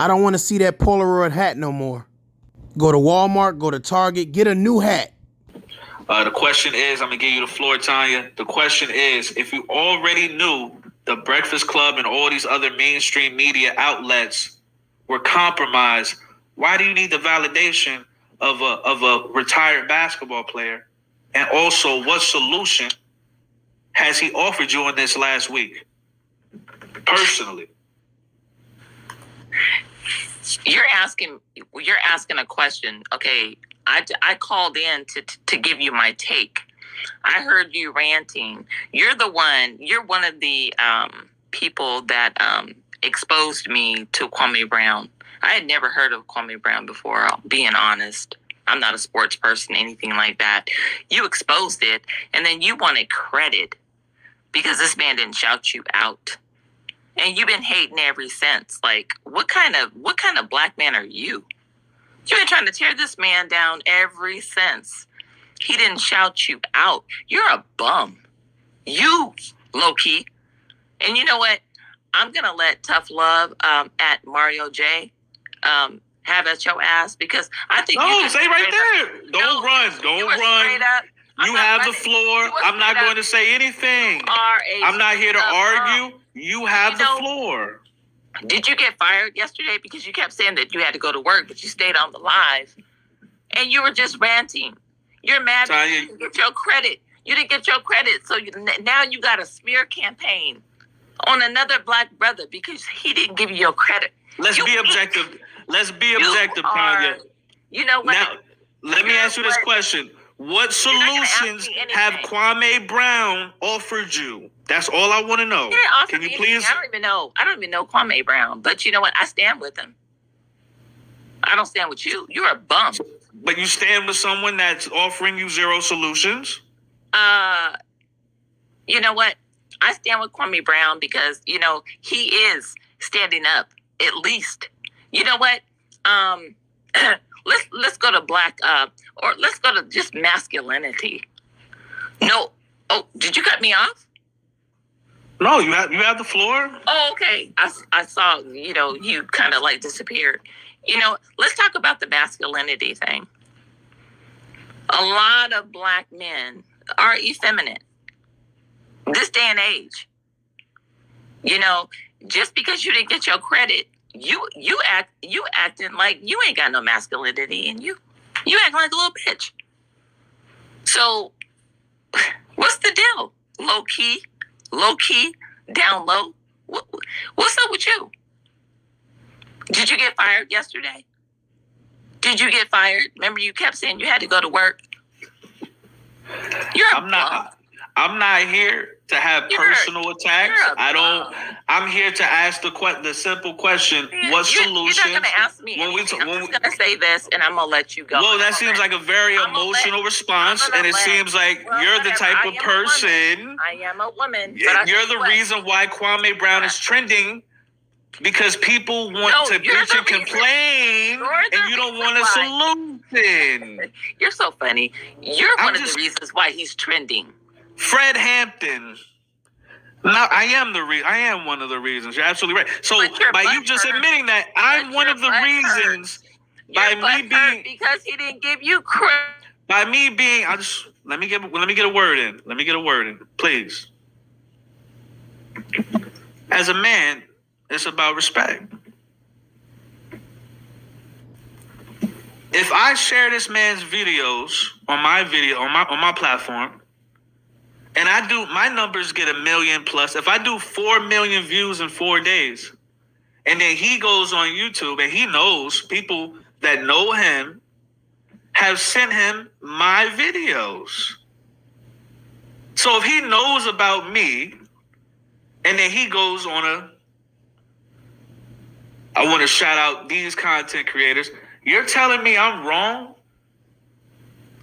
I don't want to see that Polaroid hat no more. Go to Walmart, go to Target, get a new hat. The question is, I'm going to give you the floor, Tanya. The question is, if you already knew the Breakfast Club and all these other mainstream media outlets were compromised, why do you need the validation of a retired basketball player? And also, what solution has he offered you in this last week, personally? You're asking a question. Okay, I called in to give you my take. I heard you ranting. You're one of the people that exposed me to Kwame Brown. I had never heard of Kwame Brown before, being honest. I'm not a sports person, anything like that. You exposed it, and then you wanted credit because this man didn't shout you out. And you've been hating ever since. Like, what kind of black man are you? You've been trying to tear this man down ever since. He didn't shout you out. You're a bum. You, low-key. And you know what? I'm going to let Tough Love at Mario J have at your ass because I think stay right there. Don't run. You have the floor. I'm not going to say anything. I'm not here to argue. You have the floor. Did you get fired yesterday because you kept saying that you had to go to work, but you stayed on the live and you were just ranting? You're mad because you didn't get your credit. You didn't get your credit, so now you got a smear campaign on another black brother because he didn't give you your credit. Let's be objective. Let's be objective, Tanya. You know what? Now, let me ask you this question. What solutions have Kwame Brown offered you? That's all I want to know. Can you please? I don't even know Kwame Brown. But you know what? I stand with him. I don't stand with you. You're a bum. But you stand with someone that's offering you zero solutions? You know what? I stand with Kwame Brown because, he is standing up, at least. You know what? Let's go to black, or let's go to just masculinity. No. Oh, did you cut me off? No, you have the floor. Oh, okay. I saw, you kind of like disappeared. Let's talk about the masculinity thing. A lot of black men are effeminate this day and age. Just because you didn't get your credit, you acting like you ain't got no masculinity in you. You act like a little bitch. So what's the deal? Low key, down low. What's up with you? Did you get fired yesterday? Did you get fired? Remember you kept saying you had to go to work? I'm not here to have personal attacks. I'm here to ask the simple question: what solutions? You're not going to ask me. I'm just going to say this, and I'm going to say go. Well, that seems like a very emotional response, and it seems like you're the type of person. I am a woman. You're the reason why Kwame Brown is trending. Because people want to bitch and complain, and you don't want a solution. You're so funny. You're one of the reasons why he's trending. Fred Hampton. No, I am one of the reasons. You're absolutely right. So by you just admitting that, I'm one of the reasons. By me being because he didn't give you credit. By me being, let me get a word in. Let me get a word in, please. As a man, it's about respect. If I share this man's videos on my platform, and my numbers get 1 million plus. If I do 4 million views in 4 days, and then he goes on YouTube and he knows people that know him have sent him my videos. So if he knows about me, and then he goes on I want to shout out these content creators. You're telling me I'm wrong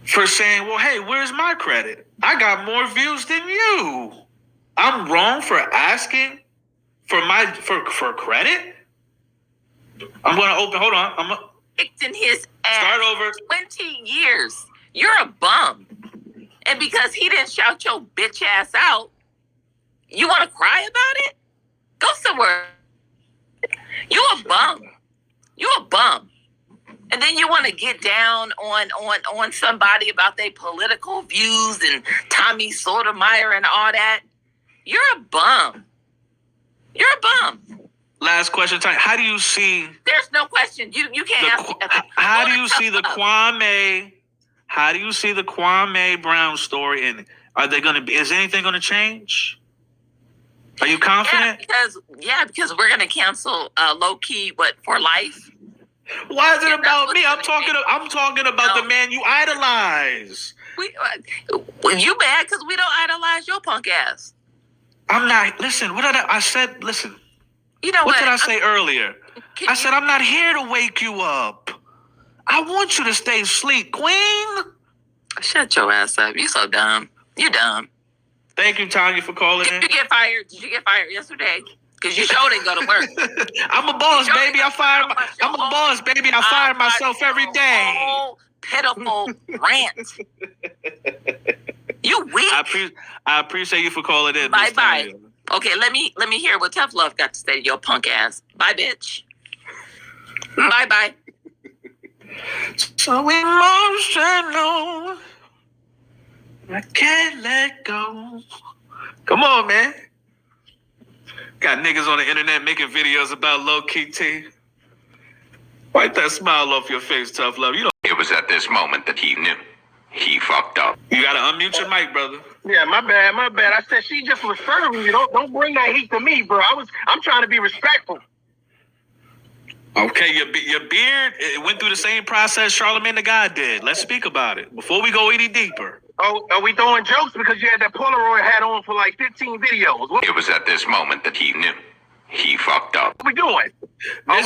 for saying, well, hey, where's my credit? I got more views than you. I'm wrong for asking for credit? I'm going to open, hold on. I'm kicked in his ass. Start over. 20 years. You're a bum. And because he didn't shout your bitch ass out, you want to cry about it? Go somewhere. You a bum. then you want to get down on somebody about their political views and Tommy Sotomayor and all that. You're a bum. You're a bum. Last question, Tanya. How do you see? There's no question. You can't ask me nothing. How do you see the Kwame? How do you see the Kwame Brown story? And are they going to be? Is anything going to change? Are you confident? Because we're going to cancel low key, for life. Why is it about me? I'm talking about the man you idolize. You mad because we don't idolize your punk ass? I'm not. Listen, what did I said? Listen. You know what did I say earlier? I said I'm not here to wake you up. I want you to stay asleep, Queen. Shut your ass up. You so dumb. You dumb. Thank you, Tanya, for calling in. Did you get fired? Did you get fired yesterday? Because you sure didn't go to work. I'm a boss, baby. I'm a boss, baby. I fire myself every day. Oh, pitiful rant. You weak. I appreciate you for calling in. Bye. Okay, let me hear what Tough Love got to say to your punk ass. Bye, bitch. Bye. So emotional, I can't let go. Come on, man. Got niggas on the internet making videos about low-key T. Wipe that smile off your face, Tough Love. You know. It was at this moment that he knew. He fucked up. You gotta unmute your mic, brother. Yeah, my bad. I said she just was serving you. Don't bring that heat to me, bro. I'm trying to be respectful. Okay, your beard, it went through the same process Charlamagne the God did. Let's speak about it before we go any deeper. Oh, are we throwing jokes because you had that Polaroid hat on for like 15 videos? It was at this moment that he knew. He fucked up. What we doing? Are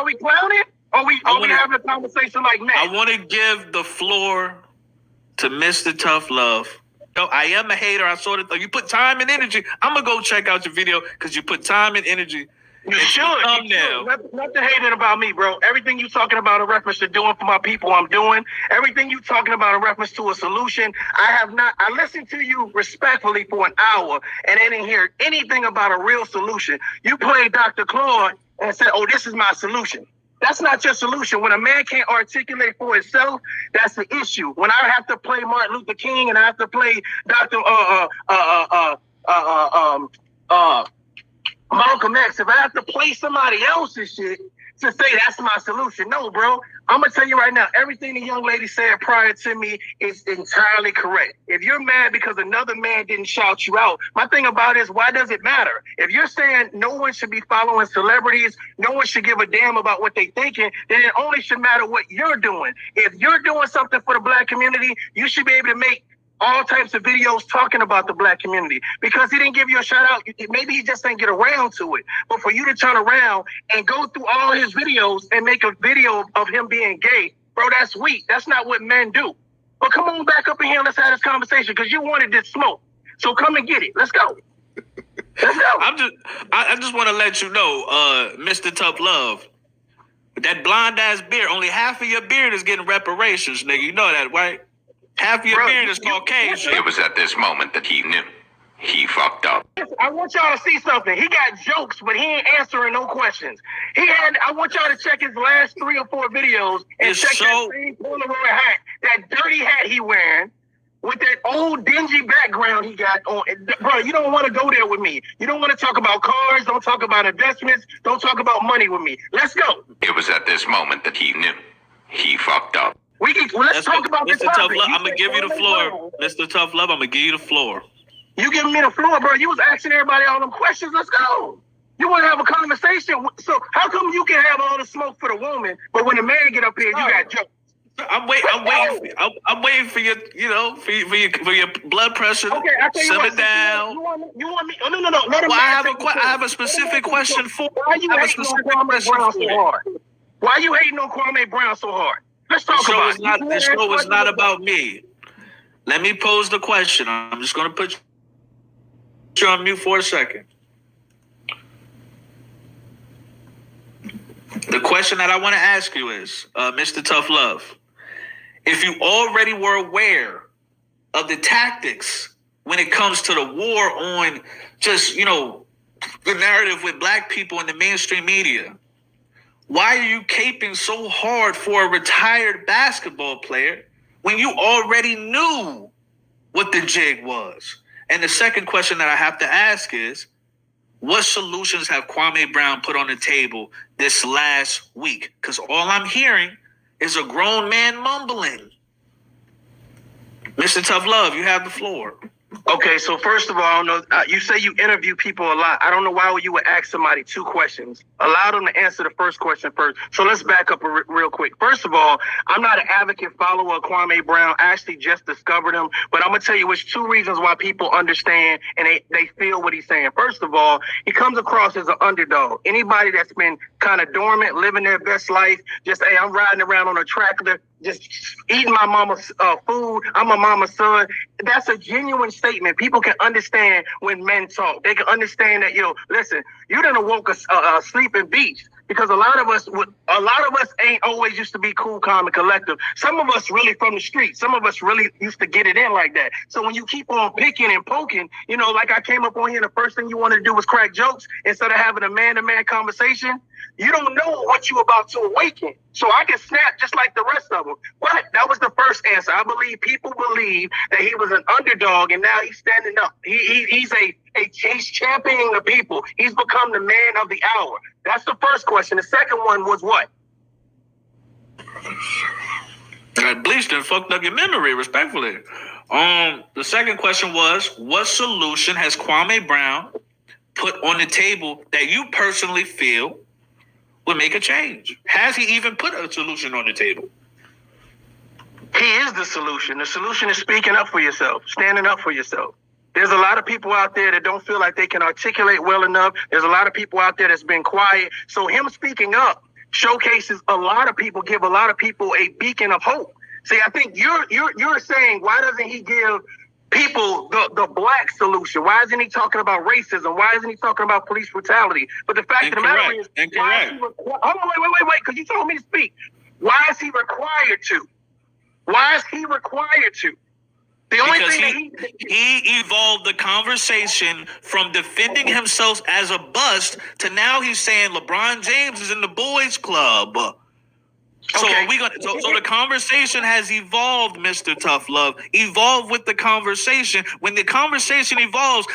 we clowning? Are we having a conversation like men? I want to give the floor to Mr. Tough Love. No, I am a hater. I saw that you put time and energy. I'm gonna go check out your video because you put time and energy. You should. Nothing hating about me, bro. Everything you talking about in reference to doing for my people, I'm doing. Everything you talking about in reference to a solution, I listened to you respectfully for an hour and I didn't hear anything about a real solution. You played Dr. Claude and said, oh, this is my solution. That's not your solution. When a man can't articulate for himself, that's the issue. When I have to play Martin Luther King and I have to play Dr. Malcolm X, if I have to play somebody else's shit to say that's my solution. No, bro. I'm going to tell you right now, everything the young lady said prior to me is entirely correct. If you're mad because another man didn't shout you out, my thing about it is, why does it matter? If you're saying no one should be following celebrities, no one should give a damn about what they're thinking, then it only should matter what you're doing. If you're doing something for the black community, you should be able to make all types of videos talking about the black community. Because he didn't give you a shout out, maybe he just didn't get around to it. But for you to turn around and go through all his videos and make a video of him being gay, bro, that's weak. That's not what men do. But come on back up in here and let's have this conversation because you wanted this smoke. So come and get it. Let's go. Let's go. I just want to let you know, Mr. Tough Love, that blonde ass beard, only half of your beard is getting reparations, nigga. You know that, right? Half of your beard is Caucasian. It was at this moment that he knew. He fucked up. I want y'all to see something. He got jokes, but he ain't answering no questions. I want y'all to check his last 3 or 4 videos and check that same Polaroid hat, that dirty hat he wearing with that old dingy background he got on. Bro, you don't want to go there with me. You don't want to talk about cars. Don't talk about investments. Don't talk about money with me. Let's go. It was at this moment that he knew. He fucked up. Let's talk about Mr. Tough Love, I'm going to give you the floor. Mr. Tough Love, I'm going to give you the floor. You giving me the floor, bro. You was asking everybody all them questions. Let's go. You want to have a conversation. So how come you can have all the smoke for the woman, but when the man get up here, you got jokes? I'm waiting for your, for your blood pressure. Okay, I tell you simmer what, down. You want me? Oh, no. Let him I have a specific question for. Why you hating on Kwame Brown so hard? Why you hating on Kwame Brown so hard? Let's talk about it. This show is not about me. Let me pose the question. I'm just going to put you on mute for a second. The question that I want to ask you is, Mr. Tough Love, if you already were aware of the tactics when it comes to the war on just, the narrative with black people in the mainstream media, why are you caping so hard for a retired basketball player when you already knew what the jig was? And the second question that I have to ask is, what solutions have Kwame Brown put on the table this last week? Because all I'm hearing is a grown man mumbling. Mr. Tough Love, you have the floor. Okay, so first of all, I don't know, you say you interview people a lot. I don't know why you would ask somebody two questions. Allow them to answer the first question first. So let's back up real quick. First of all, I'm not an advocate follower of Kwame Brown. I actually just discovered him. But I'm going to tell you, it's two reasons why people understand and they feel what he's saying. First of all, he comes across as an underdog. Anybody that's been kind of dormant, living their best life, just, hey, I'm riding around on a tractor, just eating my mama's food. I'm a mama's son. That's a genuine statement. People can understand when men talk. They can understand that, listen, you done awoke a sleeping beast, because a lot of us ain't always used to be cool, calm, and collective. Some of us really from the street. Some of us really used to get it in like that. So when you keep on picking and poking, like I came up on here, the first thing you wanted to do was crack jokes instead of having a man-to-man conversation. You don't know what you're about to awaken. So I can snap just like the rest of them. But that was the first answer. I believe people believe that he was an underdog and now he's standing up. He's championing the people. He's become the man of the hour. That's the first question. The second one was what? I bleached and fucked up your memory, respectfully. The second question was, what solution has Kwame Brown put on the table that you personally feel would make a change? Has he even put a solution on the table? He is the solution. The solution is speaking up for yourself, standing up for yourself. There's a lot of people out there that don't feel like they can articulate well enough. There's a lot of people out there that's been quiet. So him speaking up showcases a lot of people, give a lot of people a beacon of hope. See, I think you're saying, why doesn't he give people the black solution? Why isn't he talking about racism? Why isn't he talking about police brutality? But the fact of the matter is, incorrect. Wait, because you told me to speak. Why is he required to? Why is he required to? The only thing he evolved the conversation from defending himself as a bust to now he's saying LeBron James is in the boys' club. So okay. So the conversation has evolved, Mr. Tough Love. Evolve with the conversation. When the conversation evolves,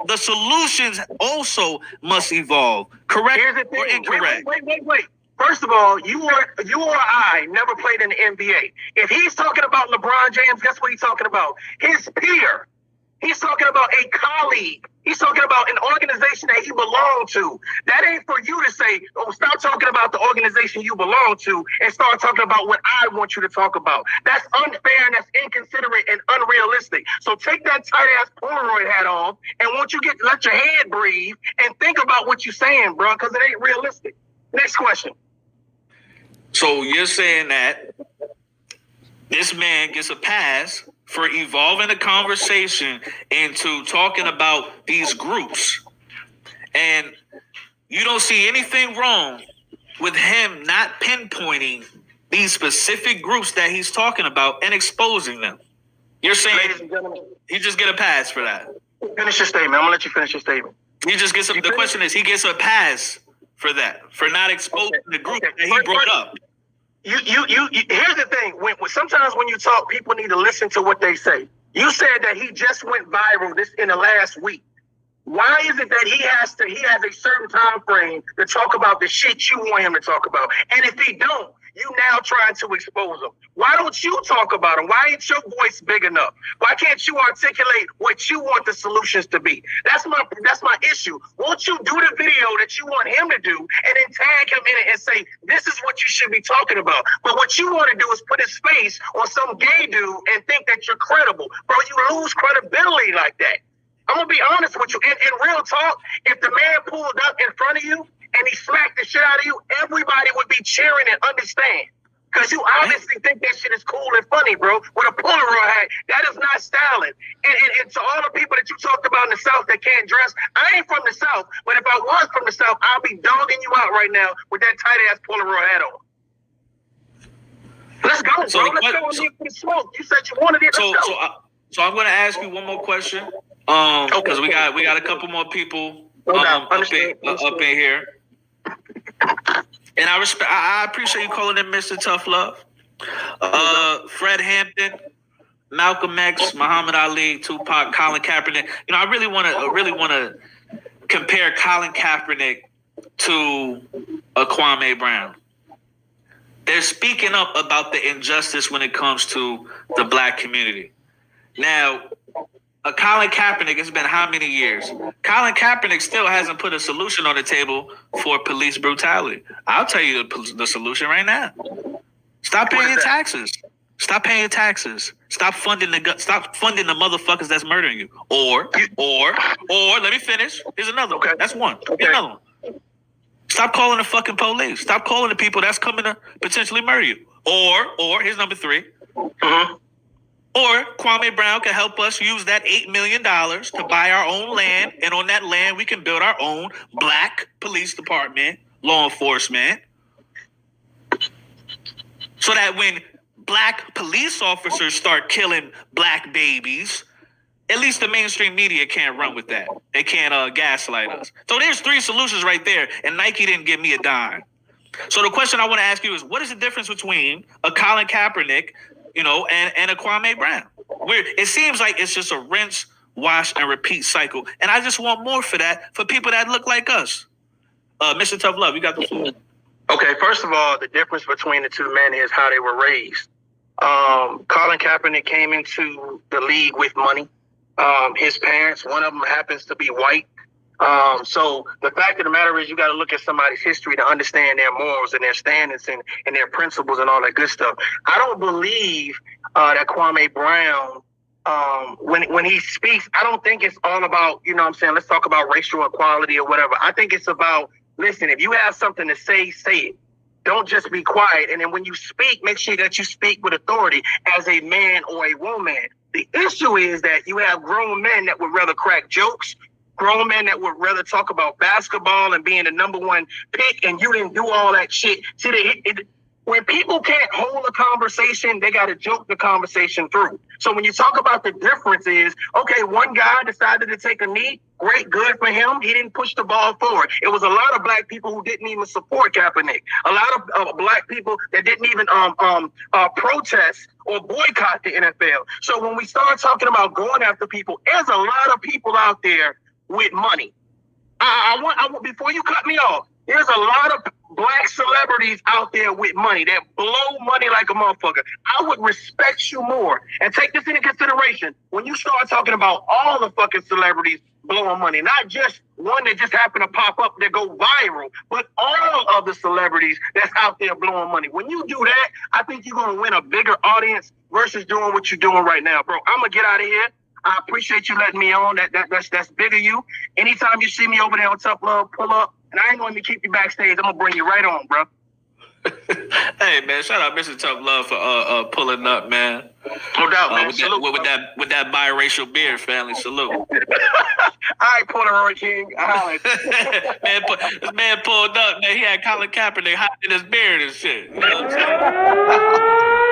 the solutions also must evolve. Correct or incorrect? Wait. First of all, you or I never played in the NBA. If he's talking about LeBron James, guess what he's talking about? His peer. He's talking about a colleague. He's talking about an organization that he belonged to. That ain't for you to say, oh, stop talking about the organization you belong to and start talking about what I want you to talk about. That's unfair and that's inconsiderate and unrealistic. So take that tight-ass Polaroid hat off and let your head breathe and think about what you're saying, bro, because it ain't realistic. Next question. So you're saying that this man gets a pass for evolving the conversation into talking about these groups, and you don't see anything wrong with him not pinpointing these specific groups that he's talking about and exposing them? You're saying he just get a pass for that? Finish your statement. I'm gonna let you finish your statement. He just gets the question is, he gets a pass for that, for not exposing the group that he brought up. Here's the thing. Sometimes when you talk, people need to listen to what they say. You said that he just went viral in the last week. Why is it that he has a certain time frame to talk about the shit you want him to talk about? And if he don't, you now trying to expose him. Why don't you talk about him? Why ain't your voice big enough? Why can't you articulate what you want the solutions to be? That's my issue. Won't you do the video that you want him to do and then tag him in it and say, this is what you should be talking about? But what you want to do is put his face on some gay dude and think that you're credible. Bro, you lose credibility like that. I'm going to be honest with you. In real talk, if the man pulled up in front of you and he smacked the shit out of you, everybody would be cheering and understand. Because you obviously think that shit is cool and funny, bro. With a Polaroid hat, that is not styling. And to all the people that you talked about in the South that can't dress, I ain't from the South, but if I was from the South, I'll be dogging you out right now with that tight-ass Polaroid hat on. Let's go, bro. Let's go and get the smoke. You said you wanted it. So I'm going to ask you one more question, because we got a couple more people up in here. And I appreciate you calling him Mr. Tough Love. Fred Hampton, Malcolm X, Muhammad Ali, Tupac, Colin Kaepernick. You know, I really want to compare Colin Kaepernick to a Kwame Brown. They're speaking up about the injustice when it comes to the black community. Now, Colin Kaepernick, it's been how many years? Colin Kaepernick still hasn't put a solution on the table for police brutality. I'll tell you the solution right now. Stop paying your taxes. Stop paying taxes. Stop funding the motherfuckers that's murdering you. Or let me finish. Here's another one. That's one. Here's another one. Stop calling the fucking police. Stop calling the people that's coming to potentially murder you. Or here's number 3. Mm-hmm. Or Kwame Brown can help us use that $8 million to buy our own land, and on that land we can build our own black police department, law enforcement, so that when black police officers start killing black babies, at least the mainstream media can't run with that. They can't gaslight us. So there's 3 solutions right there, and Nike didn't give me a dime. So the question I want to ask you is, what is the difference between a Colin Kaepernick, and a Kwame Brown? Where it seems like it's just a rinse, wash, and repeat cycle. And I just want more for that for people that look like us. Mr. Tough Love, you got the floor. Okay, first of all, the difference between the two men is how they were raised. Colin Kaepernick came into the league with money. His parents, one of them happens to be white. So the fact of the matter is, you got to look at somebody's history to understand their morals and their standards and their principles and all that good stuff. I don't believe that Kwame Brown, when he speaks, I don't think it's all about, let's talk about racial equality or whatever. I think it's about, listen, if you have something to say, say it. Don't just be quiet. And then when you speak, make sure that you speak with authority as a man or a woman. The issue is that you have grown men that would rather crack jokes, grown men that would rather talk about basketball and being the number 1 pick, and you didn't do all that shit. See, when people can't hold a conversation, they got to joke the conversation through. So when you talk about the difference is, okay, one guy decided to take a knee. Great, good for him. He didn't push the ball forward. It was a lot of black people who didn't even support Kaepernick. A lot of black people that didn't even protest or boycott the NFL. So when we start talking about going after people, there's a lot of people out there with money. I want before you cut me off, there's a lot of black celebrities out there with money that blow money like a motherfucker. I would respect you more. And take this into consideration when you start talking about all the fucking celebrities blowing money, not just one that just happened to pop up that go viral, but all of the celebrities that's out there blowing money. When you do that, I think you're going to win a bigger audience versus doing what you're doing right now, bro. I'm going to get out of here. I appreciate you letting me on. That's big of you. Anytime you see me over there on Tough Love, pull up. And I ain't going to keep you backstage. I'm going to bring you right on, bro. Hey, man, shout out Mr. Tough Love for pulling up, man. No doubt, man. With that biracial beard family, salute. All right, Puerto King. This man pulled up, man. He had Colin Kaepernick hiding his beard and shit. You know what I'm saying?